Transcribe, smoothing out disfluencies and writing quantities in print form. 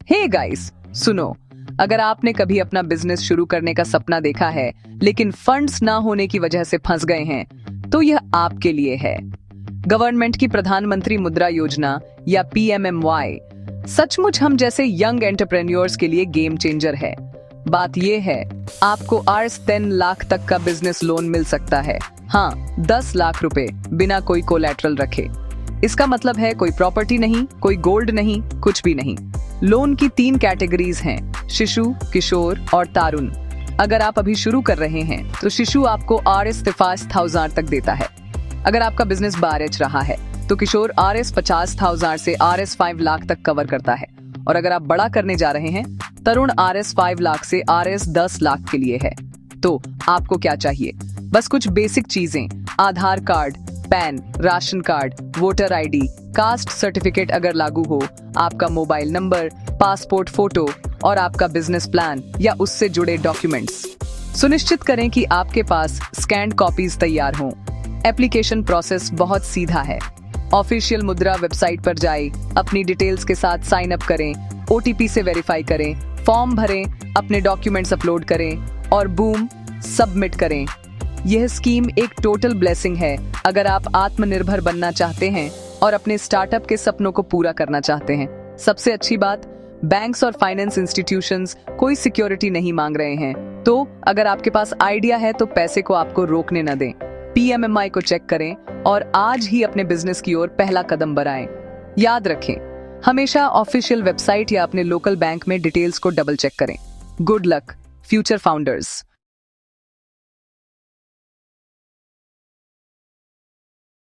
Hey guys, सुनो। अगर आपने कभी अपना बिजनेस शुरू करने का सपना देखा है लेकिन फंड्स ना होने की वजह से फंस गए हैं, तो यह आपके लिए है। गवर्नमेंट की प्रधानमंत्री मुद्रा योजना या PMMY सचमुच हम जैसे यंग एंटरप्रेन्योर्स के लिए गेम चेंजर है। बात यह है, आपको Rs 10 लाख तक का बिजनेस लोन मिल सकता है। हाँ, 10 लाख रुपए बिना कोई कोलैटरल रखे। इसका मतलब है कोई प्रॉपर्टी नहीं, कोई गोल्ड नहीं, कुछ भी नहीं। लोन की 3 कैटेगरीज हैं, शिशु, किशोर और तारुण। अगर आप अभी शुरू कर रहे हैं तो शिशु आपको Rs 50,000 तक देता है। अगर आपका बिजनेस 12H रहा है तो किशोर Rs 50,000 से Rs 5 लाख तक कवर करता है। और अगर आप बड़ा करने जा रहे हैं, तरुण Rs 5 लाख से Rs 10 लाख के लिए है। तो आपको क्या चाहिए? बस कुछ बेसिक चीजें, Aadhaar card, PAN, ration card, voter ID, caste certificate अगर लागू हो, आपका मोबाइल नंबर, पासपोर्ट फोटो और आपका बिजनेस प्लान या उससे जुड़े डॉक्यूमेंट्स। सुनिश्चित करें कि आपके पास स्कैन्ड कॉपीज तैयार हों। एप्लीकेशन प्रोसेस बहुत सीधा है। ऑफिशियल मुद्रा वेबसाइट पर जाएं, अपनी डिटेल्स के साथ साइन अप करें, OTP से वेरीफाई करें, फॉर्म भरें, अपने डॉक्यूमेंट्स अपलोड करें और बूम, सबमिट करें। यह स्कीम एक टोटल ब्लेसिंग है अगर आप आत्मनिर्भर बनना चाहते हैं और अपने स्टार्टअप के सपनों को पूरा करना चाहते हैं। सबसे अच्छी बात, बैंक्स और फाइनेंस इंस्टीट्यूशंस कोई सिक्योरिटी नहीं मांग रहे हैं। तो अगर आपके पास आइडिया है तो पैसे को आपको रोकने न दें। PMMY को चेक करें और आज ही अपने बिजनेस की ओर पहला कदम बढ़ाएं। याद रखें, हमेशा ऑफिशियल वेबसाइट या अपने लोकल बैंक में डिटेल्स को डबल चेक करें। Good luck, future founders.